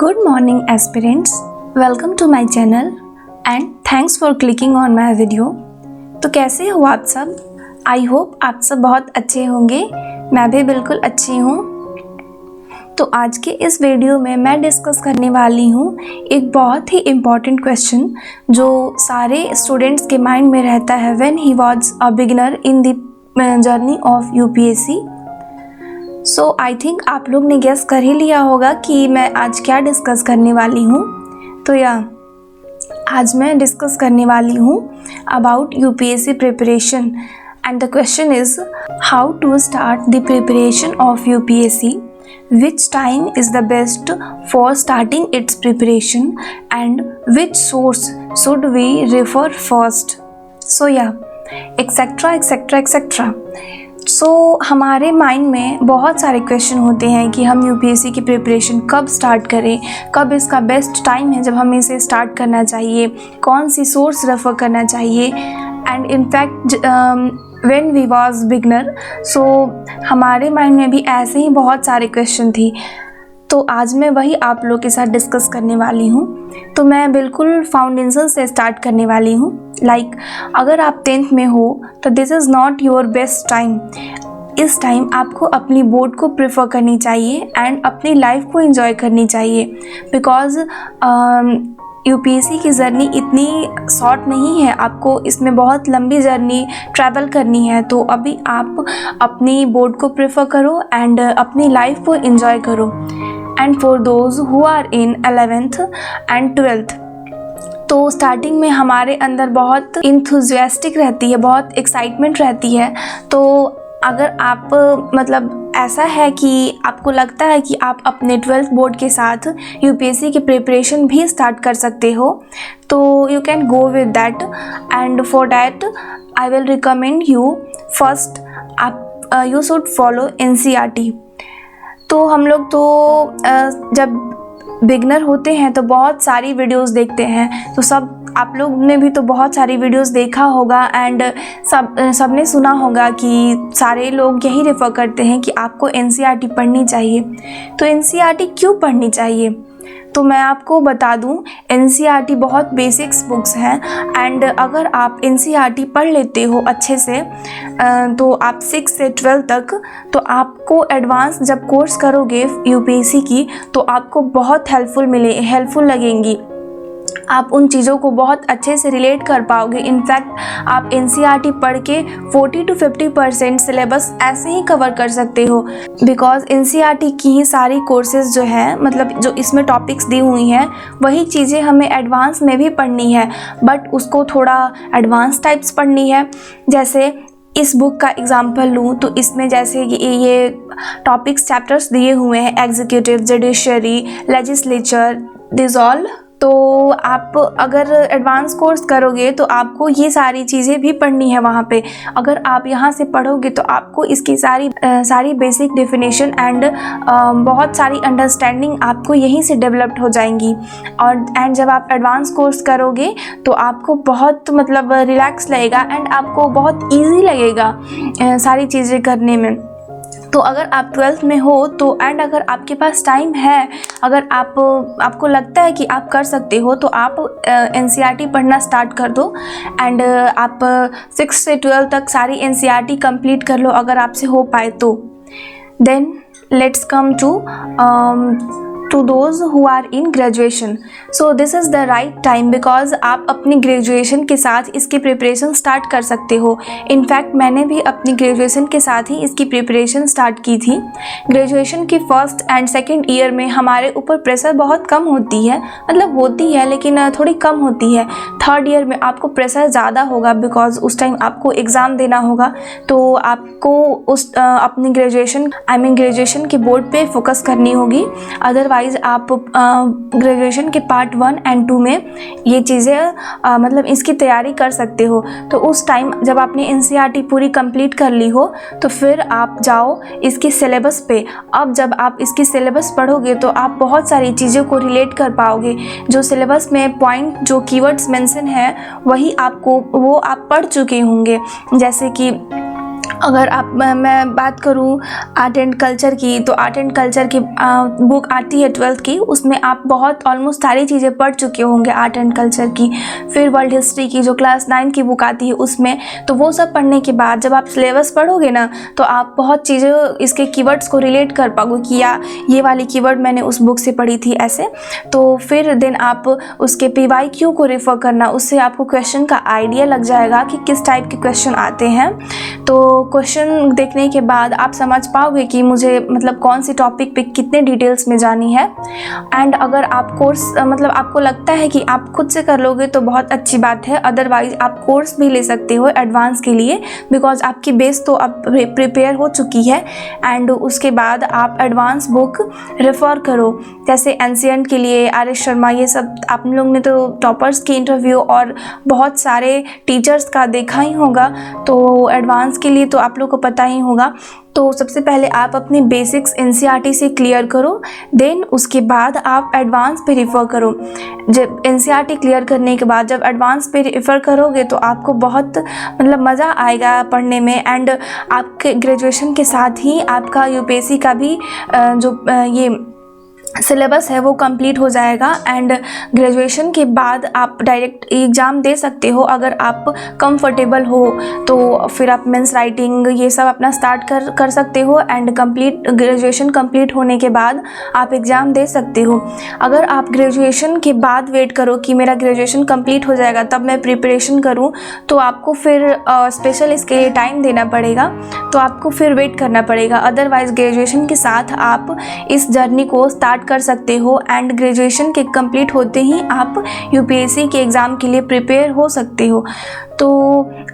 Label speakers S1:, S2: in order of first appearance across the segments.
S1: Good morning aspirants, welcome to my channel and thanks for clicking on my video। तो कैसे हो आप सब? आई होप आप सब बहुत अच्छे होंगे। मैं भी बिल्कुल अच्छी हूँ। तो आज के इस वीडियो में मैं डिस्कस करने वाली हूँ एक बहुत ही इम्पॉर्टेंट क्वेश्चन जो सारे स्टूडेंट्स के माइंड में रहता है when he was a beginner in the journey of UPSC. So I think आप लोग ने गेस कर ही लिया होगा कि मैं आज क्या डिस्कस करने वाली हूँ। तो आज मैं डिस्कस करने वाली हूँ about UPSC preparation and the question is how to start the preparation of UPSC, which time is the best for starting its preparation and which source should we refer first, so etc. सो हमारे mind में बहुत सारे question होते हैं कि हम UPSC की preparation कब स्टार्ट करें, कब इसका बेस्ट टाइम है जब हमें इसे स्टार्ट करना चाहिए, कौन सी सोर्स रेफ़र करना चाहिए and in fact when we was beginner. So हमारे माइंड में भी ऐसे ही बहुत सारे क्वेश्चन थी। तो आज मैं वही आप लोग के साथ डिस्कस करने वाली हूँ। तो मैं बिल्कुल फाउंडेशन से स्टार्ट करने वाली हूँ। अगर आप 10th में हो तो this is not your best time. इस टाइम आपको अपनी बोर्ड को प्रेफर करनी चाहिए एंड अपनी लाइफ को एंजॉय करनी चाहिए बिकॉज यूपीएससी की जर्नी इतनी शॉर्ट नहीं है, आपको इसमें बहुत लंबी जर्नी ट्रैवल करनी है। तो अभी आप अपनी बोर्ड को प्रेफर करो एंड अपनी लाइफ को एंजॉय करो। And for those who are in 11th and 12th, तो स्टार्टिंग में हमारे अंदर बहुत इंथुजियास्टिक रहती है, बहुत एक्साइटमेंट रहती है। तो अगर आप ऐसा है कि आपको लगता है कि आप अपने 12th बोर्ड के साथ यूपीएससी की प्रिपरेशन भी स्टार्ट कर सकते हो, तो you can go with that and for that I will recommend you first आप यू शुड फॉलो एनसीईआरटी। तो हम लोग तो जब बिगनर होते हैं तो बहुत सारी वीडियोस देखते हैं। तो आप लोग ने भी तो बहुत सारी वीडियोस देखा होगा एंड सबने सुना होगा कि सारे लोग यही रेफ़र करते हैं कि आपको एनसीईआरटी पढ़नी चाहिए। तो एनसीईआरटी क्यों पढ़नी चाहिए? तो मैं आपको बता दूं, एनसीईआरटी बहुत बेसिक्स बुक्स हैं एंड अगर आप एनसीईआरटी पढ़ लेते हो अच्छे से तो आप 6 से 12 तक, तो आपको एडवांस जब कोर्स करोगे यूपीएससी की तो आपको बहुत हेल्पफुल लगेंगी। आप उन चीज़ों को बहुत अच्छे से रिलेट कर पाओगे। इनफैक्ट आप एनसीईआरटी पढ़ के 40 to 50% सिलेबस ऐसे ही कवर कर सकते हो बिकॉज एनसीईआरटी की ही सारी कोर्सेज जो है जो इसमें टॉपिक्स दी हुई हैं वही चीज़ें हमें एडवांस में भी पढ़नी है, बट उसको थोड़ा एडवांस टाइप्स पढ़नी है। जैसे इस बुक का एग्जाम्पल लूँ तो इसमें जैसे ये टॉपिक्स चैप्टर्स दिए हुए हैं, executive, judiciary, legislature, this all. तो आप अगर एडवांस कोर्स करोगे तो आपको ये सारी चीज़ें भी पढ़नी है वहाँ पे। अगर आप यहाँ से पढ़ोगे तो आपको इसकी सारी बेसिक डेफिनेशन एंड बहुत सारी अंडरस्टैंडिंग आपको यहीं से डेवलप्ड हो जाएंगी। और जब आप एडवांस कोर्स करोगे तो आपको बहुत रिलैक्स लगेगा एंड आपको बहुत ईजी लगेगा सारी चीज़ें करने में। तो अगर आप 12th में हो तो एंड अगर आपके पास टाइम है, अगर आपको लगता है कि आप कर सकते हो तो आप एनसीईआरटी पढ़ना स्टार्ट कर दो एंड आप 6 से 12 तक सारी एनसीईआरटी कंप्लीट कर लो अगर आपसे हो पाए तो। Then let's come to those who are in graduation. So this is the right time because आप अपनी ग्रेजुएशन के साथ इसकी प्रिपरेशन स्टार्ट कर सकते हो। इनफैक्ट मैंने भी अपनी ग्रेजुएशन के साथ ही इसकी प्रिपरेशन स्टार्ट की थी। ग्रेजुएशन के फर्स्ट एंड सेकेंड ईयर में हमारे ऊपर प्रेशर बहुत कम होती है, होती है लेकिन थोड़ी कम होती है। थर्ड ईयर में आपको प्रेशर ज़्यादा होगा बिकॉज उस टाइम आपको एग्ज़ाम देना होगा। तो आपको अपनी ग्रेजुएशन के बोर्ड पे फोकस करनी होगी। अदरवाइज आप ग्रेजुएशन के पार्ट 1 एंड 2 में ये चीज़ें इसकी तैयारी कर सकते हो। तो उस टाइम जब आपने एनसीईआरटी पूरी कंप्लीट कर ली हो तो फिर आप जाओ इसकी सिलेबस पे। अब जब आप इसकी सिलेबस पढ़ोगे तो आप बहुत सारी चीज़ों को रिलेट कर पाओगे। जो सिलेबस में पॉइंट जो कीवर्ड्स मेंशन है वो आप पढ़ चुके होंगे। जैसे कि अगर आप मैं बात करूँ आर्ट एंड कल्चर की, तो आर्ट एंड कल्चर की बुक आती है 12th की, उसमें आप बहुत ऑलमोस्ट सारी चीज़ें पढ़ चुके होंगे आर्ट एंड कल्चर की। फिर वर्ल्ड हिस्ट्री की जो क्लास 9 की बुक आती है उसमें, तो वो सब पढ़ने के बाद जब आप सिलेबस पढ़ोगे ना, तो आप बहुत चीज़ें इसके कीवर्ड्स को रिलेट कर पाओगे कि या ये वाली कीवर्ड मैंने उस बुक से पढ़ी थी ऐसे। तो फिर देन आप उसके PYQ को रेफ़र करना, उससे आपको क्वेश्चन का आइडिया लग जाएगा कि किस टाइप के क्वेश्चन आते हैं। तो क्वेश्चन देखने के बाद आप समझ पाओगे कि मुझे मतलब कौन सी टॉपिक पे कितने डिटेल्स में जानी है। एंड अगर आप कोर्स मतलब आपको लगता है कि आप खुद से कर लोगे तो बहुत अच्छी बात है, अदरवाइज आप कोर्स भी ले सकते हो एडवांस के लिए, बिकॉज आपकी बेस तो अब प्रिपेयर हो चुकी है। एंड उसके बाद आप एडवांस बुक रेफ़र करो, जैसे एंशिएंट के लिए RS शर्मा, ये सब आप लोग ने तो टॉपर्स की इंटरव्यू और बहुत सारे टीचर्स का देखा ही होगा, तो एडवांस के लिए तो आप लोग को पता ही होगा। तो सबसे पहले आप अपने बेसिक्स NCERT से क्लियर करो, देन उसके बाद आप एडवांस पे रेफ़र करो। जब NCERT क्लियर करने के बाद जब एडवांस पे रेफ़र करोगे तो आपको बहुत मतलब मज़ा आएगा पढ़ने में। एंड आपके ग्रेजुएशन के साथ ही आपका UPSC का भी जो ये सिलेबस है वो कंप्लीट हो जाएगा। एंड ग्रेजुएशन के बाद आप डायरेक्ट एग्ज़ाम दे सकते हो, अगर आप कंफर्टेबल हो तो फिर आप मेंस राइटिंग ये सब अपना स्टार्ट कर सकते हो। एंड ग्रेजुएशन कंप्लीट होने के बाद आप एग्ज़ाम दे सकते हो। अगर आप ग्रेजुएशन के बाद वेट करो कि मेरा ग्रेजुएशन कंप्लीट हो जाएगा तब मैं प्रिपरेशन करूं, तो आपको फिर स्पेशल इसके लिए टाइम देना पड़ेगा, तो आपको फिर वेट करना पड़ेगा। अदरवाइज़ ग्रेजुएशन के साथ आप इस जर्नी को स्टार्ट कर सकते हो एंड ग्रेजुएशन के कंप्लीट होते ही आप UPSC के एग्ज़ाम के लिए प्रिपेयर हो सकते हो। तो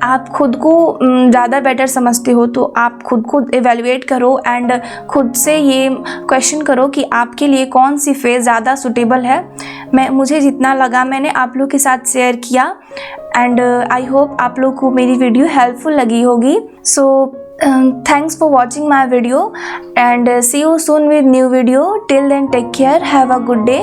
S1: आप खुद को ज़्यादा बेटर समझते हो तो आप खुद एवेलुएट करो एंड खुद से ये क्वेश्चन करो कि आपके लिए कौन सी फेज़ ज़्यादा सूटेबल है। मुझे जितना लगा मैंने आप लोग के साथ शेयर किया। एंड आई होप आप लोग को मेरी वीडियो हेल्पफुल लगी होगी। सो thanks for watching my video and see you soon with new video. Till then, take care, have a good day.